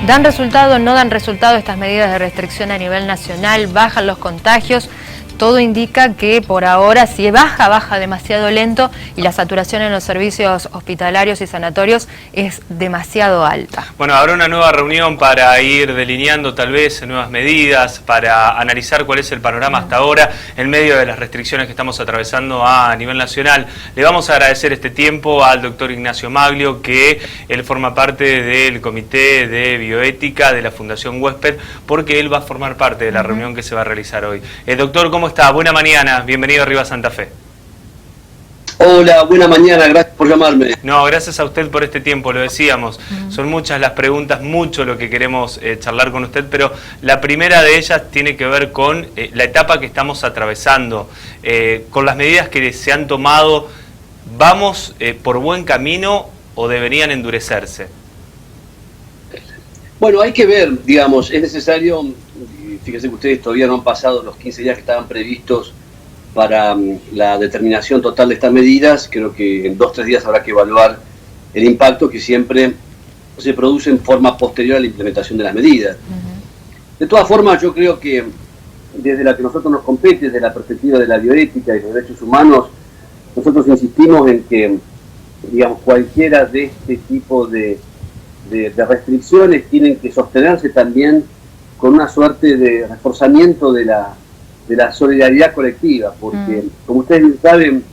¿Dan resultado, no dan resultado estas medidas de restricción a nivel nacional? ¿Bajan los contagios? Todo indica que por ahora, si baja demasiado lento y la saturación en los servicios hospitalarios y sanatorios es demasiado alta. Bueno, habrá una nueva reunión para ir delineando tal vez nuevas medidas, para analizar cuál es el panorama hasta ahora en medio de las restricciones que estamos atravesando a nivel nacional. Le vamos a agradecer este tiempo al doctor Ignacio Maglio, que él forma parte del Comité de Bioética de la Fundación Huésped, porque él va a formar parte de la reunión que se va a realizar hoy. Doctor, ¿cómo está? Buena mañana, bienvenido a Arriba Santa Fe. Hola, buena mañana, gracias por llamarme. No, gracias a usted por este tiempo, lo decíamos. Son muchas las preguntas, mucho lo que queremos charlar con usted, pero la primera de ellas tiene que ver con la etapa que estamos atravesando. Con las medidas que se han tomado, ¿vamos por buen camino o deberían endurecerse? Bueno, hay que ver, digamos, es necesario, fíjense que ustedes todavía no han pasado los 15 días que estaban previstos para la determinación total de estas medidas. Creo que en 2 o 3 días habrá que evaluar el impacto que siempre se produce en forma posterior a la implementación de las medidas. De todas formas, yo creo que desde la que nosotros nos compete, desde la perspectiva de la bioética y los derechos humanos, nosotros insistimos en que, digamos, cualquiera de este tipo de restricciones tienen que sostenerse también con una suerte de reforzamiento de la solidaridad colectiva, porque como ustedes bien saben,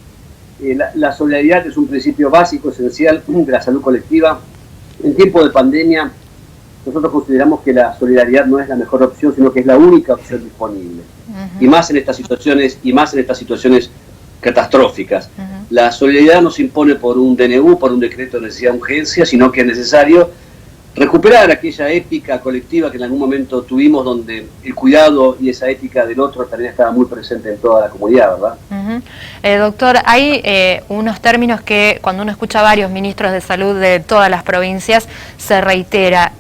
la solidaridad es un principio básico, esencial de la salud colectiva. En tiempo de pandemia, nosotros consideramos que la solidaridad no es la mejor opción, sino que es la única opción disponible. Y más en estas situaciones catastróficas. La solidaridad no se impone por un DNU, por un decreto de necesidad de urgencia, sino que es necesario recuperar aquella ética colectiva que en algún momento tuvimos, donde el cuidado y esa ética del otro también estaba muy presente en toda la comunidad, ¿verdad? Doctor, hay unos términos que cuando uno escucha a varios ministros de salud de todas las provincias se reitera.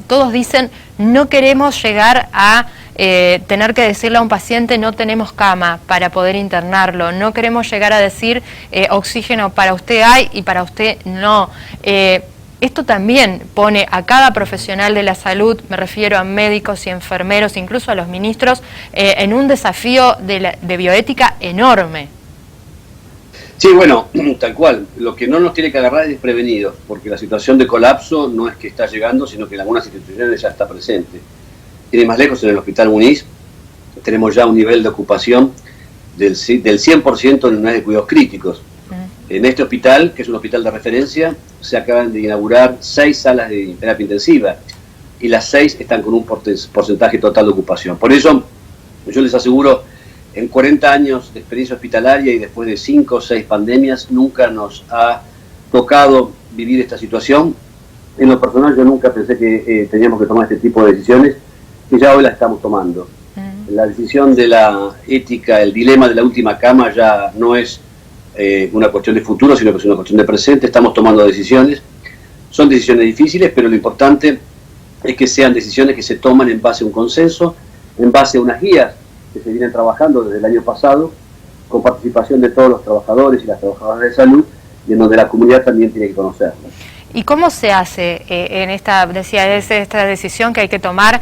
Todos dicen, no queremos llegar a tener que decirle a un paciente no tenemos cama para poder internarlo, no queremos llegar a decir oxígeno para usted hay y para usted no. Esto también pone a cada profesional de la salud, me refiero a médicos y enfermeros, incluso a los ministros, en un desafío de bioética enorme. Sí, bueno, tal cual. Lo que no nos tiene que agarrar es desprevenidos, porque la situación de colapso no es que está llegando, sino que en algunas instituciones ya está presente. Tiene más lejos, en el Hospital Muniz, tenemos ya un nivel de ocupación del 100% en unidades de cuidados críticos. En este hospital, que es un hospital de referencia, se acaban de inaugurar 6 salas de terapia intensiva y las 6 están con un porcentaje total de ocupación. Por eso, yo les aseguro, en 40 años de experiencia hospitalaria y después de 5 o 6 pandemias, nunca nos ha tocado vivir esta situación. En lo personal, yo nunca pensé que teníamos que tomar este tipo de decisiones, que ya hoy las estamos tomando. La decisión de la ética, el dilema de la última cama ya no es una cuestión de futuro, sino que es una cuestión de presente. Estamos tomando decisiones, son decisiones difíciles, pero lo importante es que sean decisiones que se toman en base a un consenso, en base a unas guías que se vienen trabajando desde el año pasado, con participación de todos los trabajadores y las trabajadoras de salud, y en donde la comunidad también tiene que conocerlo. ¿Y cómo se hace en esta decisión que hay que tomar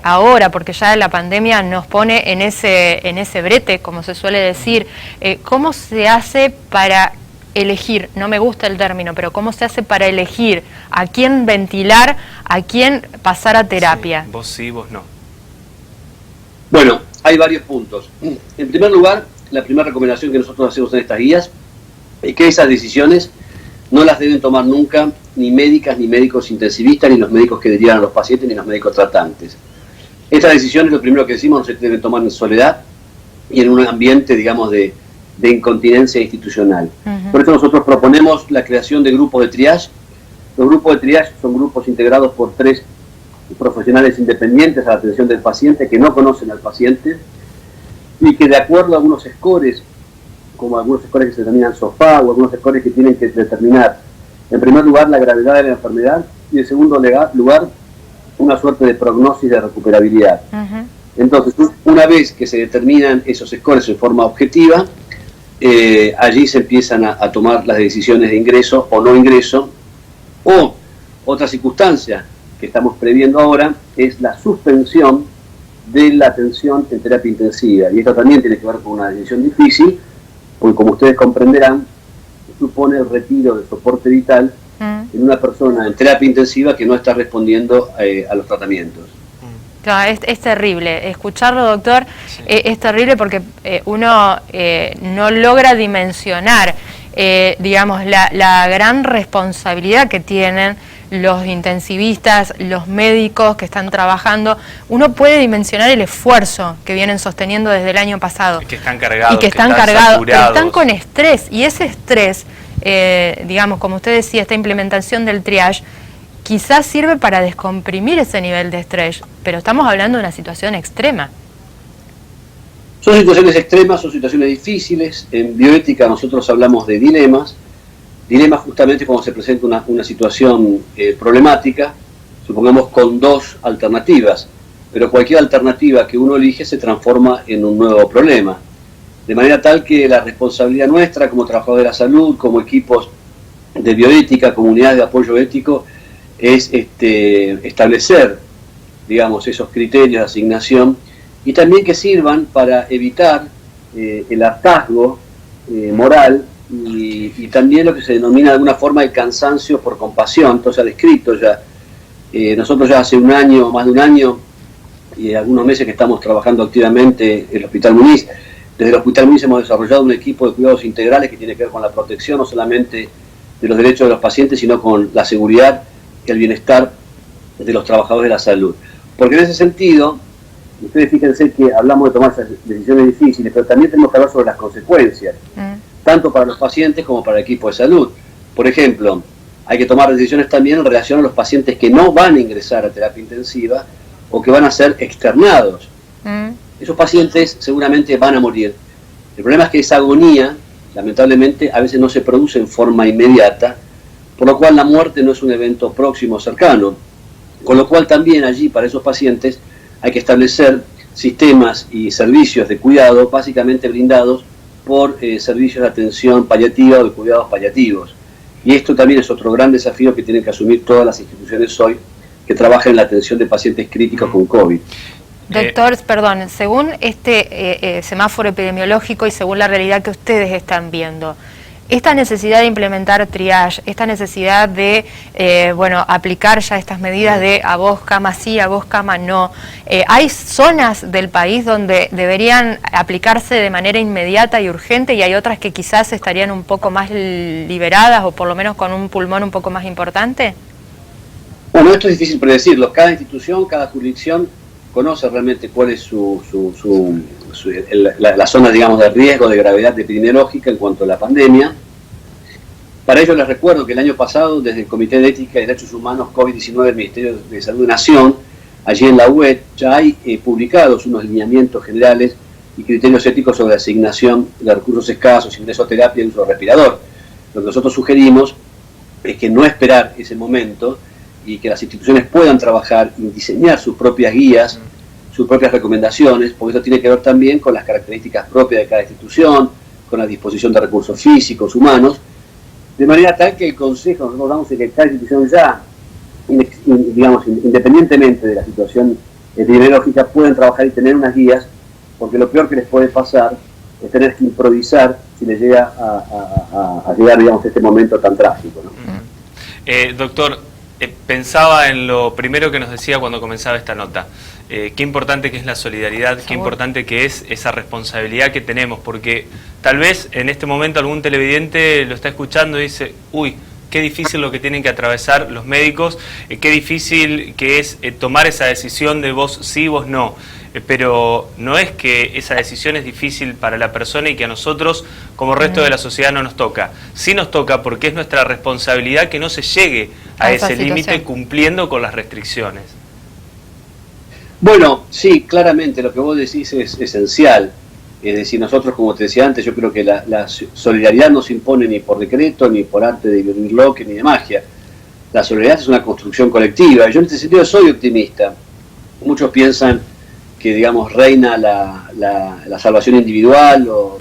ahora? Porque ya la pandemia nos pone en ese brete, como se suele decir. ¿Cómo se hace para elegir? No me gusta el término, pero ¿cómo se hace para elegir a quién ventilar, a quién pasar a terapia? Sí, vos sí, vos no. Bueno, hay varios puntos. En primer lugar, la primera recomendación que nosotros hacemos en estas guías es que esas decisiones no las deben tomar nunca ni médicas, ni médicos intensivistas, ni los médicos que derivan a los pacientes, ni los médicos tratantes. Estas decisiones, lo primero que decimos, no se deben tomar en soledad y en un ambiente, digamos, de incontinencia institucional. Por eso nosotros proponemos la creación de grupos de triage. Los grupos de triage son grupos integrados por 3 profesionales independientes a la atención del paciente, que no conocen al paciente, y que de acuerdo a algunos scores, como algunos scores que se denominan SOFA o algunos scores que tienen que determinar, en primer lugar, la gravedad de la enfermedad y en segundo lugar, una suerte de prognosis de recuperabilidad. Entonces, una vez que se determinan esos scores en forma objetiva, allí se empiezan a tomar las decisiones de ingreso o no ingreso, o otra circunstancia que estamos previendo ahora es la suspensión de la atención en terapia intensiva. Y esto también tiene que ver con una decisión difícil, porque como ustedes comprenderán, supone el retiro de soporte vital en una persona en terapia intensiva que no está respondiendo a los tratamientos. Claro, es terrible. Escucharlo, doctor, sí. Es terrible porque uno no logra dimensionar, digamos, la gran responsabilidad que tienen los intensivistas, los médicos que están trabajando. Uno puede dimensionar el esfuerzo que vienen sosteniendo desde el año pasado. Y que están cargados, y que están cargados, pero están con estrés. Y ese estrés, digamos, como usted decía, esta implementación del triage, quizás sirve para descomprimir ese nivel de estrés, pero estamos hablando de una situación extrema. Son situaciones extremas, son situaciones difíciles. En bioética nosotros hablamos de dilemas. Dilemas justamente cuando se presenta una situación problemática, supongamos con dos alternativas, pero cualquier alternativa que uno elige se transforma en un nuevo problema. De manera tal que la responsabilidad nuestra como trabajadores de la salud, como equipos de bioética, comunidades de apoyo ético, es establecer, digamos, esos criterios de asignación y también que sirvan para evitar el hartazgo moral y también lo que se denomina de alguna forma el cansancio por compasión. Entonces, ha descrito ya, nosotros ya hace un año, más de un año y algunos meses que estamos trabajando activamente en el Hospital Muniz. Desde el Hospital Muniz hemos desarrollado un equipo de cuidados integrales que tiene que ver con la protección no solamente de los derechos de los pacientes, sino con la seguridad y el bienestar de los trabajadores de la salud. Porque en ese sentido, ustedes fíjense que hablamos de tomar esas decisiones difíciles, pero también tenemos que hablar sobre las consecuencias, tanto para los pacientes como para el equipo de salud. Por ejemplo, hay que tomar decisiones también en relación a los pacientes que no van a ingresar a terapia intensiva o que van a ser externados. Esos pacientes seguramente van a morir. El problema es que esa agonía, lamentablemente, a veces no se produce en forma inmediata, por lo cual la muerte no es un evento próximo o cercano. Con lo cual también allí, para esos pacientes, hay que establecer sistemas y servicios de cuidado básicamente brindados por servicios de atención paliativa o de cuidados paliativos. Y esto también es otro gran desafío que tienen que asumir todas las instituciones hoy que trabajan en la atención de pacientes críticos con COVID. Doctor, perdón, según este semáforo epidemiológico y según la realidad que ustedes están viendo, esta necesidad de implementar triage, esta necesidad de aplicar ya estas medidas de a vos cama sí, a vos cama no, ¿hay zonas del país donde deberían aplicarse de manera inmediata y urgente y hay otras que quizás estarían un poco más liberadas o por lo menos con un pulmón un poco más importante? Bueno, esto es difícil predecirlo. Cada institución, cada jurisdicción conoce realmente cuál es la zona, digamos, de riesgo, de gravedad epidemiológica en cuanto a la pandemia. Para ello les recuerdo que el año pasado, desde el Comité de Ética y Derechos Humanos COVID-19 del Ministerio de Salud de Nación, allí en la web ya hay publicados unos lineamientos generales y criterios éticos sobre asignación de recursos escasos, ingreso a terapia y uso respirador. Lo que nosotros sugerimos es que no esperar ese momento y que las instituciones puedan trabajar y diseñar sus propias guías, sus propias recomendaciones, porque esto tiene que ver también con las características propias de cada institución, con la disposición de recursos físicos, humanos, de manera tal que el consejo, nosotros damos que cada institución ya, digamos, independientemente de la situación epidemiológica, pueden trabajar y tener unas guías, porque lo peor que les puede pasar es tener que improvisar si les llega a llegar, digamos, a este momento tan trágico, ¿no? Doctor, pensaba en lo primero que nos decía cuando comenzaba esta nota. Qué importante que es la solidaridad, qué importante que es esa responsabilidad que tenemos, porque tal vez en este momento algún televidente lo está escuchando y dice, uy, qué difícil lo que tienen que atravesar los médicos, qué difícil que es tomar esa decisión de vos sí, vos no. Pero no es que esa decisión es difícil para la persona y que a nosotros, como resto de la sociedad, no nos toca. Sí nos toca porque es nuestra responsabilidad que no se llegue a ese límite cumpliendo con las restricciones. Bueno, sí, claramente lo que vos decís es esencial. Es decir, nosotros, como te decía antes, yo creo que la solidaridad no se impone ni por decreto, ni por arte de bloque, ni de magia. La solidaridad es una construcción colectiva. Yo en este sentido soy optimista. Muchos piensan que, digamos, reina la salvación individual o,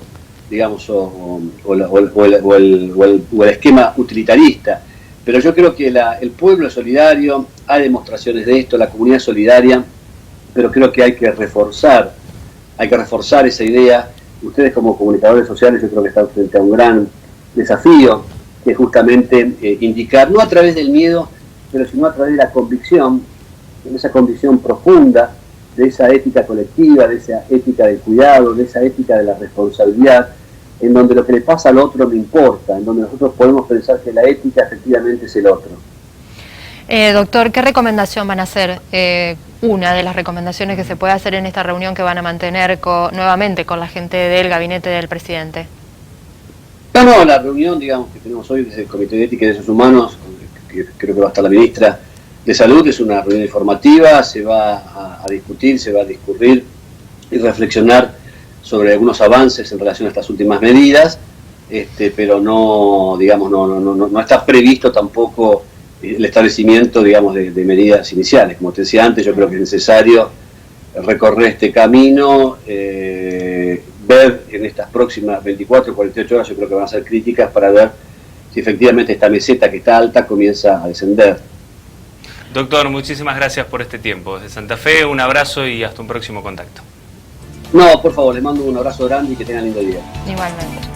digamos, o el esquema utilitarista. Pero yo creo que el pueblo es solidario, hay demostraciones de esto, la comunidad es solidaria, pero creo que hay que reforzar esa idea. Ustedes como comunicadores sociales yo creo que están frente a un gran desafío, que es justamente indicar, no a través del miedo, pero sino a través de la convicción, de esa convicción profunda, de esa ética colectiva, de esa ética del cuidado, de esa ética de la responsabilidad, en donde lo que le pasa al otro no importa, en donde nosotros podemos pensar que la ética efectivamente es el otro. Doctor, ¿qué recomendación van a hacer? Una de las recomendaciones que se puede hacer en esta reunión que van a mantener nuevamente con la gente del gabinete del presidente. No, la reunión, digamos, que tenemos hoy desde el Comité de Ética y Derechos Humanos, que creo que va a estar la ministra de Salud, es una reunión informativa, se va a discutir, se va a discurrir y reflexionar sobre algunos avances en relación a estas últimas medidas, pero no, digamos, no está previsto tampoco el establecimiento, digamos, de medidas iniciales. Como te decía antes, yo creo que es necesario recorrer este camino, ver en estas próximas 24 o 48 horas, yo creo que van a ser críticas para ver si efectivamente esta meseta que está alta comienza a descender. Doctor, muchísimas gracias por este tiempo. Desde Santa Fe, un abrazo y hasta un próximo contacto. No, por favor, les mando un abrazo grande y que tengan lindo día. Igualmente.